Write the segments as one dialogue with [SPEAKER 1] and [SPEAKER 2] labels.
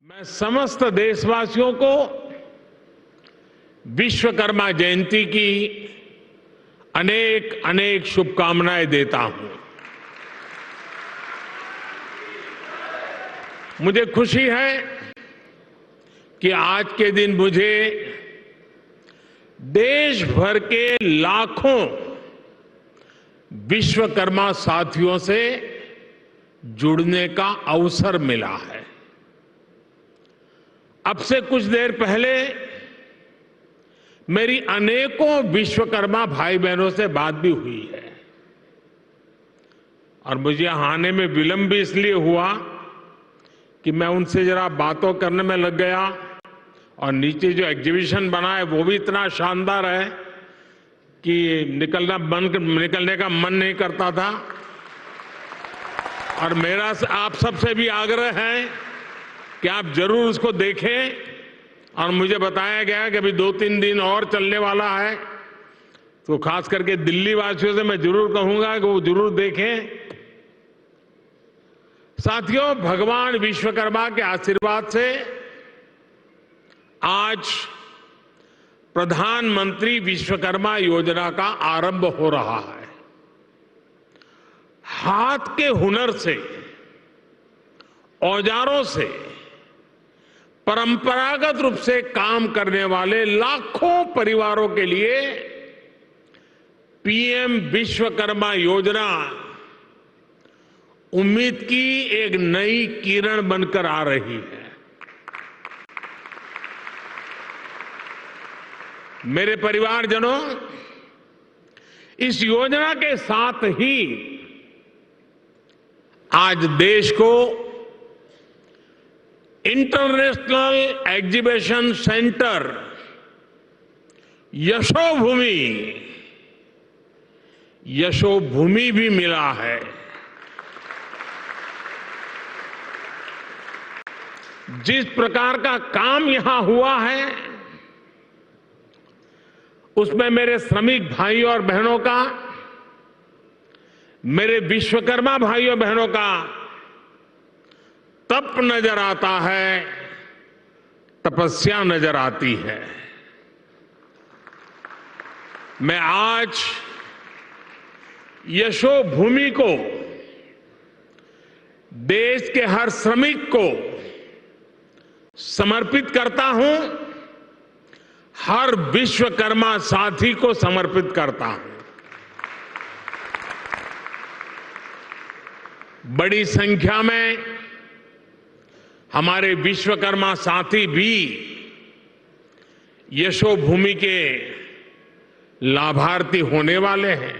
[SPEAKER 1] मैं समस्त देशवासियों को विश्वकर्मा जयंती की अनेक अनेक शुभकामनाएं देता हूं। मुझे खुशी है कि आज के दिन मुझे देश भर के लाखों विश्वकर्मा साथियों से जुड़ने का अवसर मिला है। अब से कुछ देर पहले मेरी अनेकों विश्वकर्मा भाई बहनों से बात भी हुई है और मुझे यहां आने में विलंब भी इसलिए हुआ कि मैं उनसे जरा बातों करने में लग गया और नीचे जो एग्जीबिशन बना है वो भी इतना शानदार है कि निकलने का मन नहीं करता था। और मेरा आप सबसे भी आग्रह है कि आप जरूर उसको देखें और मुझे बताया गया कि अभी 2-3 दिन और चलने वाला है, तो खास करके दिल्ली वासियों से मैं जरूर कहूंगा कि वो जरूर देखें। साथियों, भगवान विश्वकर्मा के आशीर्वाद से आज प्रधानमंत्री विश्वकर्मा योजना का आरंभ हो रहा है। हाथ के हुनर से, औजारों से परंपरागत रूप से काम करने वाले लाखों परिवारों के लिए पीएम विश्वकर्मा योजना उम्मीद की एक नई किरण बनकर आ रही है। मेरे परिवारजनों, इस योजना के साथ ही आज देश को इंटरनेशनल एग्जीबिशन सेंटर यशोभूमि भी मिला है। जिस प्रकार का काम यहां हुआ है उसमें मेरे श्रमिक भाइयों और बहनों का, मेरे विश्वकर्मा भाइयों बहनों का तप नजर आता है, तपस्या नजर आती है। मैं आज यशोभूमि को, देश के हर श्रमिक को समर्पित करता हूं, हर विश्वकर्मा साथी को समर्पित करता हूं। बड़ी संख्या में हमारे विश्वकर्मा साथी भी यशोभूमि के लाभार्थी होने वाले हैं।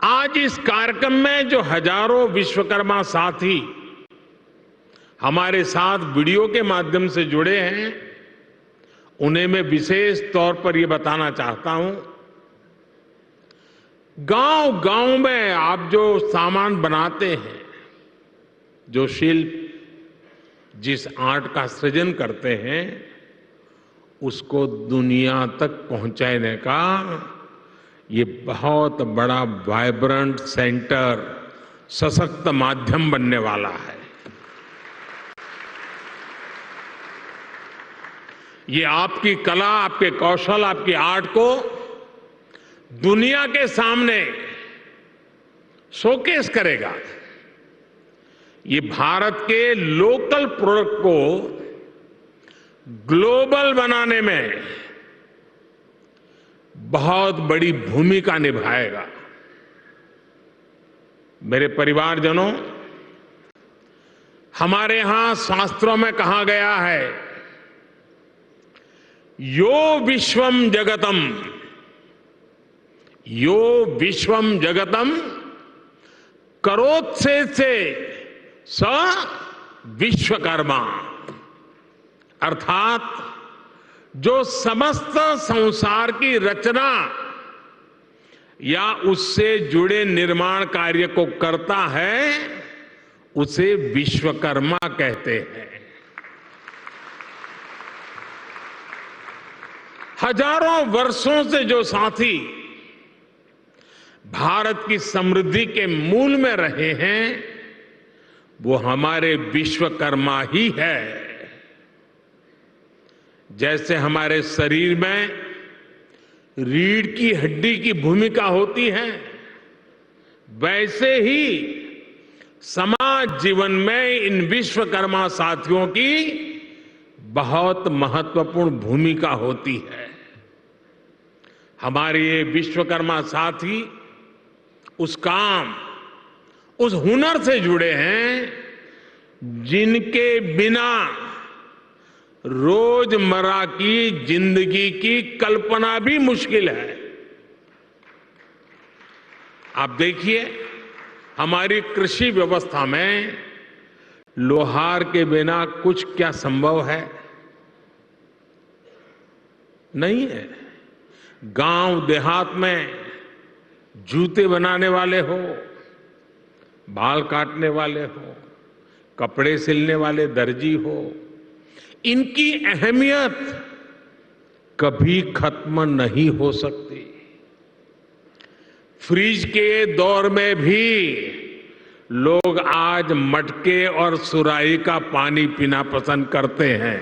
[SPEAKER 1] आज इस कार्यक्रम में जो हजारों विश्वकर्मा साथी हमारे साथ वीडियो के माध्यम से जुड़े हैं, उन्हें मैं विशेष तौर पर यह बताना चाहता हूं, गांव-गांव में आप जो सामान बनाते हैं, जो शिल्प, जिस आर्ट का सृजन करते हैं, उसको दुनिया तक पहुंचाने का ये बहुत बड़ा वाइब्रेंट सेंटर, सशक्त माध्यम बनने वाला है। ये आपकी कला, आपके कौशल, आपकी आर्ट को दुनिया के सामने शोकेस करेगा। ये भारत के लोकल प्रोडक्ट को ग्लोबल बनाने में बहुत बड़ी भूमिका निभाएगा। मेरे परिवारजनों, हमारे यहां शास्त्रों में कहा गया है, यो विश्वम जगतम करोत्से से स विश्वकर्मा। अर्थात जो समस्त संसार की रचना या उससे जुड़े निर्माण कार्य को करता है, उसे विश्वकर्मा कहते हैं। हजारों वर्षों से जो साथी भारत की समृद्धि के मूल में रहे हैं, वो हमारे विश्वकर्मा ही है। जैसे हमारे शरीर में रीढ़ की हड्डी की भूमिका होती है, वैसे ही समाज जीवन में इन विश्वकर्मा साथियों की बहुत महत्वपूर्ण भूमिका होती है। हमारे ये विश्वकर्मा साथी उस काम, उस हुनर से जुड़े हैं जिनके बिना रोजमर्रा की जिंदगी की कल्पना भी मुश्किल है। आप देखिए, हमारी कृषि व्यवस्था में लोहार के बिना कुछ क्या संभव है? नहीं है। गांव देहात में जूते बनाने वाले हो, बाल काटने वाले हो, कपड़े सिलने वाले दर्जी हो, इनकी अहमियत कभी खत्म नहीं हो सकती। फ्रिज के दौर में भी लोग आज मटके और सुराही का पानी पीना पसंद करते हैं।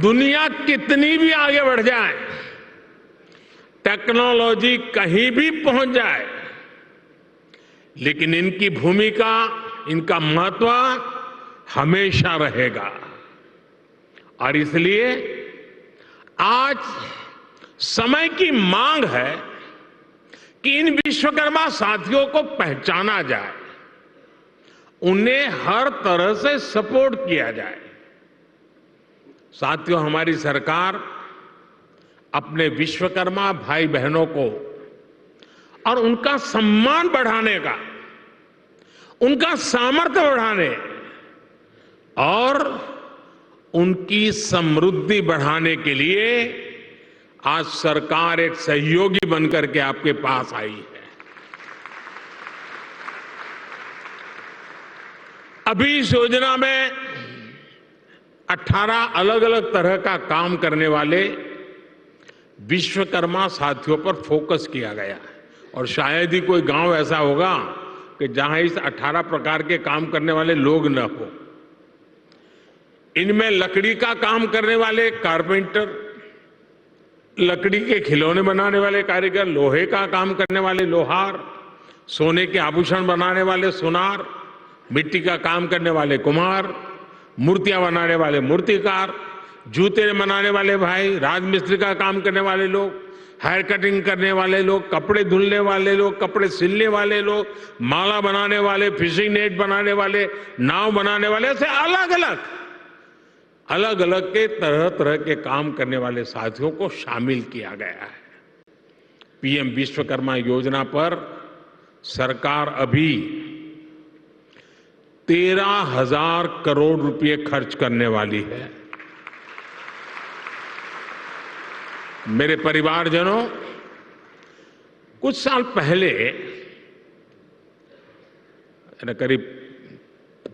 [SPEAKER 1] दुनिया कितनी भी आगे बढ़ जाए, टेक्नोलॉजी कहीं भी पहुंच जाए, लेकिन इनकी भूमिका, इनका महत्व हमेशा रहेगा। और इसलिए आज समय की मांग है कि इन विश्वकर्मा साथियों को पहचाना जाए, उन्हें हर तरह से सपोर्ट किया जाए। साथियों, हमारी सरकार अपने विश्वकर्मा भाई बहनों को और उनका सम्मान बढ़ाने का, उनका सामर्थ्य बढ़ाने और उनकी समृद्धि बढ़ाने के लिए आज सरकार एक सहयोगी बनकर के आपके पास आई है। अभी इस योजना में 18 अलग अलग तरह का काम करने वाले विश्वकर्मा साथियों पर फोकस किया गया है। और शायद ही कोई गांव ऐसा होगा कि जहां इस 18 प्रकार के काम करने वाले लोग न हो। इनमें लकड़ी का काम करने वाले कारपेंटर, लकड़ी के खिलौने बनाने वाले कारीगर, लोहे का काम करने वाले लोहार, सोने के आभूषण बनाने वाले सुनार, मिट्टी का काम करने वाले कुम्हार, मूर्तियां बनाने वाले मूर्तिकार, जूते बनाने वाले भाई, राजमिस्त्री का काम करने वाले लोग, हेयर कटिंग करने वाले लोग, कपड़े धुलने वाले लोग, कपड़े सिलने वाले लोग, माला बनाने वाले, फिशिंग नेट बनाने वाले, नाव बनाने वाले, ऐसे अलग अलग के तरह तरह के काम करने वाले साथियों को शामिल किया गया है। पीएम विश्वकर्मा योजना पर सरकार अभी 13,000 करोड़ रुपए खर्च करने वाली है। मेरे परिवारजनों, कुछ साल पहले, करीब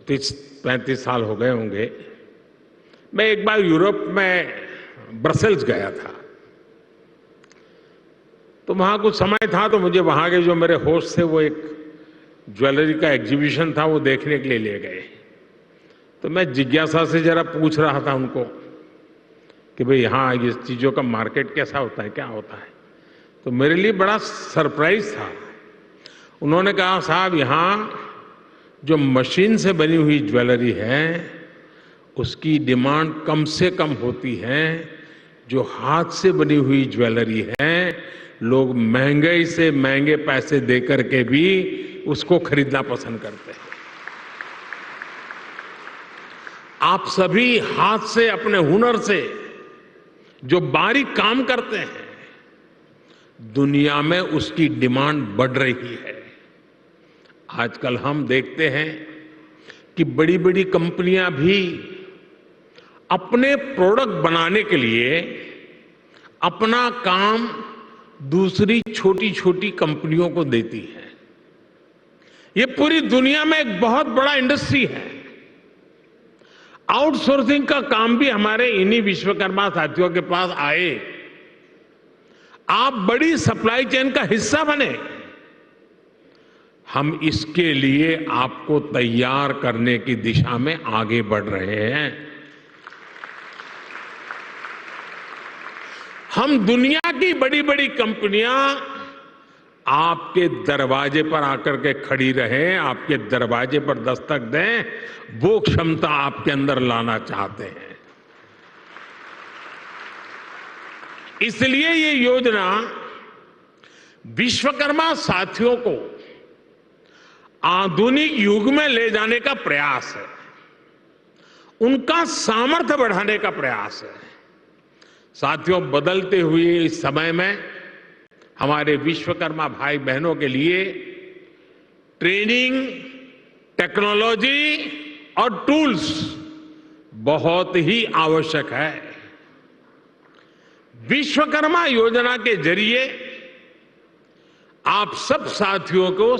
[SPEAKER 1] 30-35 साल हो गए होंगे, मैं एक बार यूरोप में ब्रसेल्स गया था। तो वहां कुछ समय था, तो मुझे वहां के जो मेरे होस्ट थे वो एक ज्वेलरी का एग्जीबिशन था, वो देखने के लिए ले गए। तो मैं जिज्ञासा से जरा पूछ रहा था उनको कि भाई यहाँ ये चीज़ों का मार्केट कैसा होता है, क्या होता है। तो मेरे लिए बड़ा सरप्राइज था। उन्होंने कहा, साहब यहाँ जो मशीन से बनी हुई ज्वेलरी है उसकी डिमांड कम से कम होती है, जो हाथ से बनी हुई ज्वेलरी है लोग महंगे से महंगे पैसे दे करके भी उसको खरीदना पसंद करते हैं। आप सभी हाथ से, अपने हुनर से जो बारीक काम करते हैं, दुनिया में उसकी डिमांड बढ़ रही है। आजकल हम देखते हैं कि बड़ी बड़ी कंपनियां भी अपने प्रोडक्ट बनाने के लिए अपना काम दूसरी छोटी छोटी कंपनियों को देती है। ये पूरी दुनिया में एक बहुत बड़ा इंडस्ट्री है। आउटसोर्सिंग का काम भी हमारे इन्हीं विश्वकर्मा साथियों के पास आए। आप बड़ी सप्लाई चेन का हिस्सा बने। हम इसके लिए आपको तैयार करने की दिशा में आगे बढ़ रहे हैं। हम दुनिया की बड़ी बड़ी कंपनियां आपके दरवाजे पर आकर के खड़ी रहें, आपके दरवाजे पर दस्तक दें, वो क्षमता आपके अंदर लाना चाहते हैं। इसलिए ये योजना विश्वकर्मा साथियों को आधुनिक युग में ले जाने का प्रयास है, उनका सामर्थ्य बढ़ाने का प्रयास है। साथियों, बदलते हुए इस समय में हमारे विश्वकर्मा भाई बहनों के लिए ट्रेनिंग, टेक्नोलॉजी और टूल्स बहुत ही आवश्यक है। विश्वकर्मा योजना के जरिए आप सब साथियों को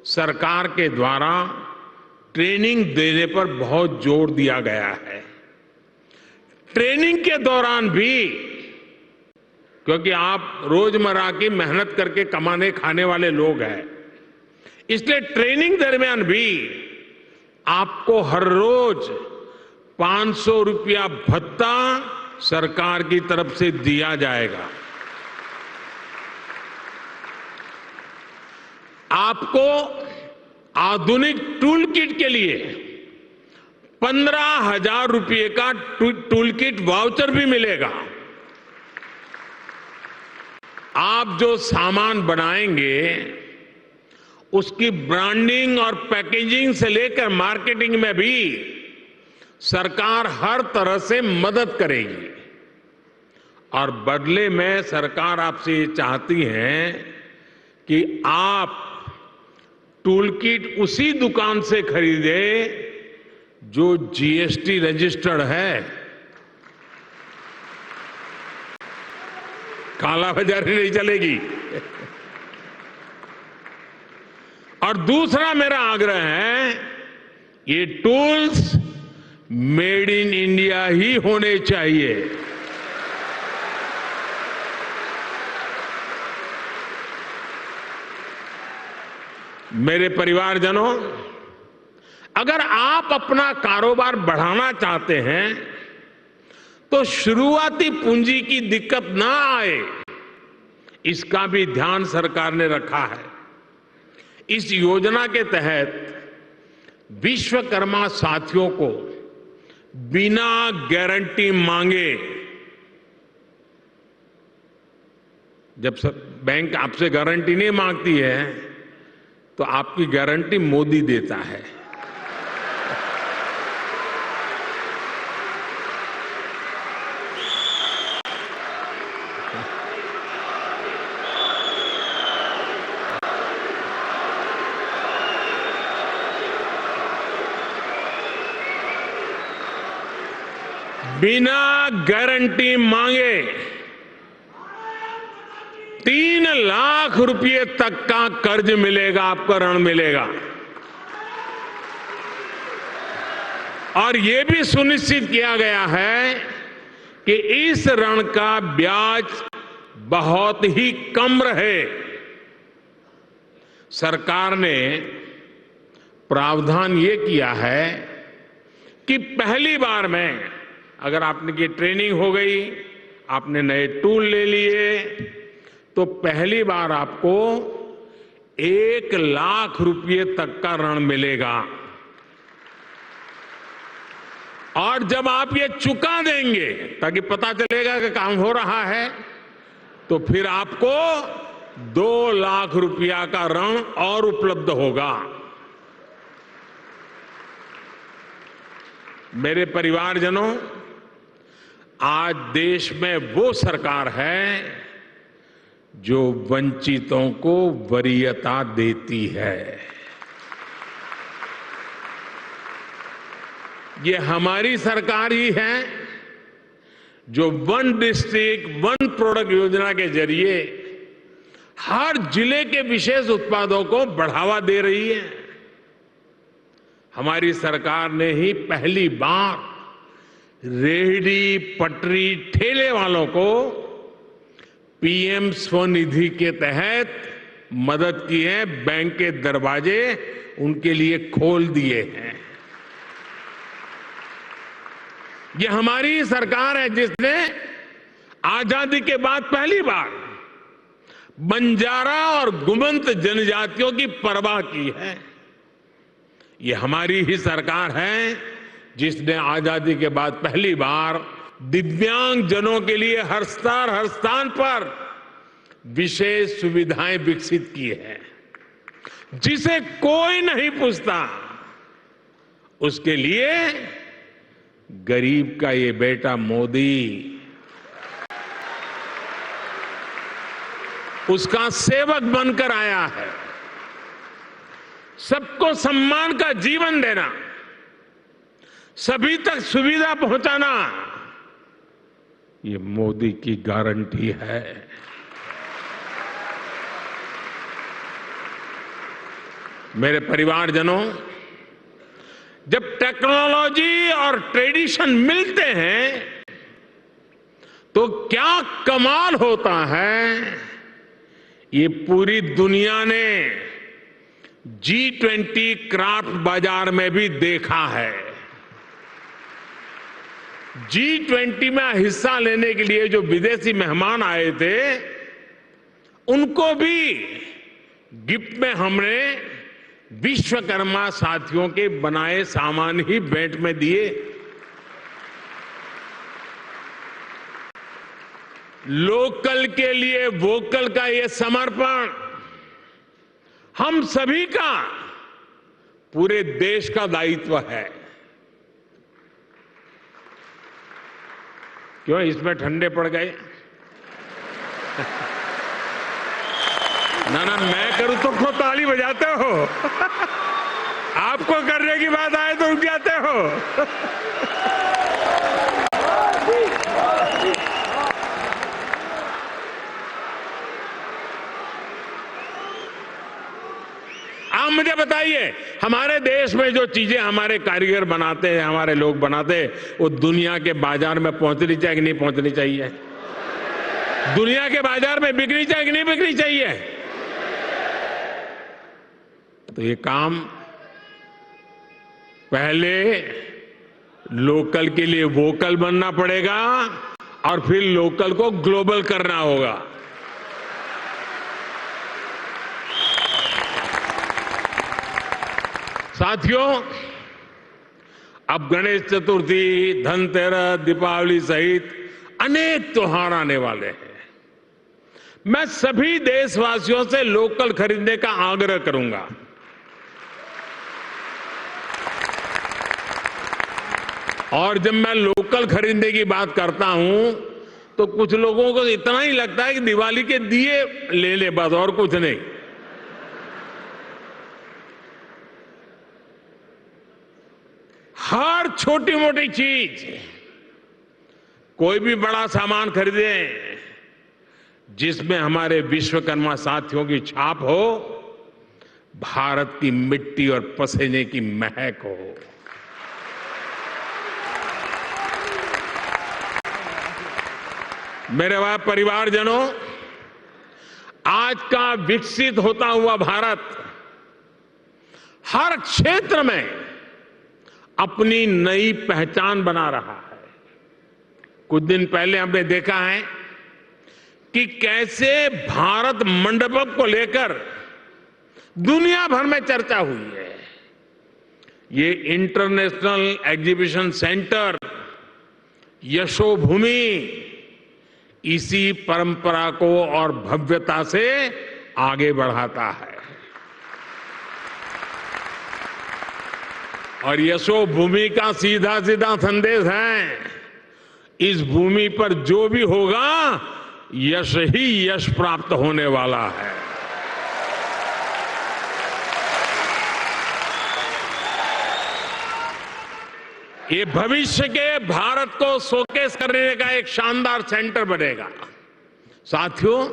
[SPEAKER 1] सरकार के द्वारा ट्रेनिंग देने पर बहुत जोर दिया गया है। ट्रेनिंग के दौरान भी, क्योंकि आप रोजमर्रा की मेहनत करके कमाने खाने वाले लोग हैं, इसलिए ट्रेनिंग दरमियान भी आपको हर रोज 500 रुपया भत्ता सरकार की तरफ से दिया जाएगा। आपको आधुनिक टूल किट के लिए 15,000 रुपये का टूल किट वाउचर भी मिलेगा। आप जो सामान बनाएंगे उसकी ब्रांडिंग और पैकेजिंग से लेकर मार्केटिंग में भी सरकार हर तरह से मदद करेगी। और बदले में सरकार आपसे ये चाहती है कि आप टूल किट उसी दुकान से खरीदे जो जीएसटी रजिस्टर्ड है। कालाबाजारी नहीं चलेगी। और दूसरा मेरा आग्रह है, ये टूल्स मेड इन इंडिया ही होने चाहिए। मेरे परिवारजनों, अगर आप अपना कारोबार बढ़ाना चाहते हैं तो शुरुआती पूंजी की दिक्कत ना आए, इसका भी ध्यान सरकार ने रखा है। इस योजना के तहत विश्वकर्मा साथियों को बिना गारंटी मांगे, जब बैंक आपसे गारंटी नहीं मांगती है तो आपकी गारंटी मोदी देता है। बिना गारंटी मांगे 3 लाख रुपए तक का कर्ज मिलेगा, आपको ऋण मिलेगा। और यह भी सुनिश्चित किया गया है कि इस ऋण का ब्याज बहुत ही कम रहे। सरकार ने प्रावधान ये किया है कि पहली बार में अगर आपने की ट्रेनिंग हो गई, आपने नए टूल ले लिए, तो पहली बार आपको 1 लाख रुपए तक का ऋण मिलेगा। और जब आप ये चुका देंगे, ताकि पता चलेगा कि काम हो रहा है, तो फिर आपको 2 लाख रुपया का ऋण और उपलब्ध होगा। मेरे परिवारजनों, आज देश में वो सरकार है जो वंचितों को वरीयता देती है। ये हमारी सरकार ही है जो वन डिस्ट्रिक्ट वन प्रोडक्ट योजना के जरिए हर जिले के विशेष उत्पादों को बढ़ावा दे रही है। हमारी सरकार ने ही पहली बार रेहड़ी, पटरी, ठेले वालों को पीएम स्वनिधि के तहत मदद की है, बैंक के दरवाजे उनके लिए खोल दिए हैं। ये हमारी सरकार है जिसने आजादी के बाद पहली बार बंजारा और गुमंत जनजातियों की परवाह की है। ये हमारी ही सरकार है जिसने आजादी के बाद पहली बार दिव्यांग जनों के लिए हर स्थान पर विशेष सुविधाएं विकसित की है। जिसे कोई नहीं पूछता उसके लिए गरीब का ये बेटा मोदी उसका सेवक बनकर आया है। सबको सम्मान का जीवन देना, सभी तक सुविधा पहुंचाना, ये मोदी की गारंटी है। मेरे परिवारजनों, जब टेक्नोलॉजी और ट्रेडिशन मिलते हैं तो क्या कमाल होता है, ये पूरी दुनिया ने G20 क्राफ्ट बाजार में भी देखा है। G20 में हिस्सा लेने के लिए जो विदेशी मेहमान आए थे, उनको भी गिफ्ट में हमने विश्वकर्मा साथियों के बनाए सामान ही भेंट में दिए। लोकल के लिए वोकल का ये समर्पण हम सभी का, पूरे देश का दायित्व है। क्यों इसमें ठंडे पड़ गए? ना ना, मैं करूं तो क्यों ताली बजाते हो? आपको करने की बात आए तो रुक जाते हो। आप मुझे बताइए, हमारे देश में जो चीजें हमारे कारीगर बनाते हैं, हमारे लोग बनाते हैं, वो दुनिया के बाजार में पहुंचनी चाहिए कि नहीं पहुंचनी चाहिए? दुनिया के बाजार में बिकनी चाहिए कि नहीं बिकनी चाहिए? तो ये काम पहले लोकल के लिए वोकल बनना पड़ेगा और फिर लोकल को ग्लोबल करना होगा। साथियों, अब गणेश चतुर्थी, धनतेरस, दीपावली सहित अनेक त्योहार आने वाले हैं। मैं सभी देशवासियों से लोकल खरीदने का आग्रह करूंगा। और जब मैं लोकल खरीदने की बात करता हूं तो कुछ लोगों को इतना ही लगता है कि दिवाली के दिए ले ले बस, और कुछ नहीं। हर छोटी मोटी चीज, कोई भी बड़ा सामान खरीदे जिसमें हमारे विश्वकर्मा साथियों की छाप हो, भारत की मिट्टी और पसीने की महक हो। मेरे परिवारजनों, आज का विकसित होता हुआ भारत हर क्षेत्र में अपनी नई पहचान बना रहा है। कुछ दिन पहले हमने देखा है कि कैसे भारत मंडपम को लेकर दुनिया भर में चर्चा हुई है। ये इंटरनेशनल एग्जीबिशन सेंटर यशोभूमि इसी परंपरा को और भव्यता से आगे बढ़ाता है। और यशोभूमि का सीधा सीधा संदेश है, इस भूमि पर जो भी होगा यश ही यश प्राप्त होने वाला है। ये भविष्य के भारत को शोकेस करने का एक शानदार सेंटर बनेगा। साथियों,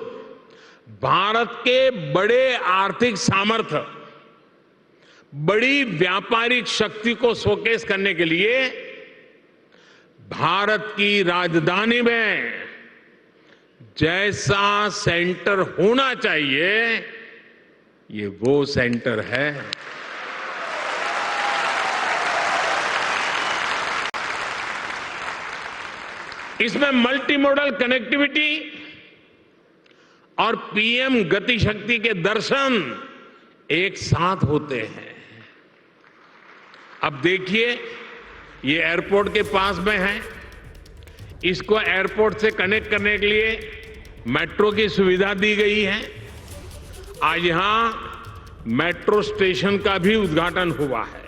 [SPEAKER 1] भारत के बड़े आर्थिक सामर्थ्य, बड़ी व्यापारिक शक्ति को शोकेस करने के लिए भारत की राजधानी में जैसा सेंटर होना चाहिए, ये वो सेंटर है इसमें मल्टी मॉडल कनेक्टिविटी और पीएम गति शक्ति के दर्शन एक साथ होते हैं। अब देखिए, ये एयरपोर्ट के पास में है, इसको एयरपोर्ट से कनेक्ट करने के लिए मेट्रो की सुविधा दी गई है। आज यहां मेट्रो स्टेशन का भी उद्घाटन हुआ है।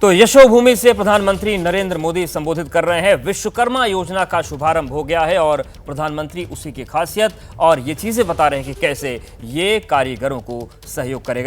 [SPEAKER 2] तो यशोभूमि से प्रधानमंत्री नरेंद्र मोदी संबोधित कर रहे हैं। विश्वकर्मा योजना का शुभारंभ हो गया है और प्रधानमंत्री उसी की खासियत और ये चीजें बता रहे हैं कि कैसे ये कारीगरों को सहयोग करेगा।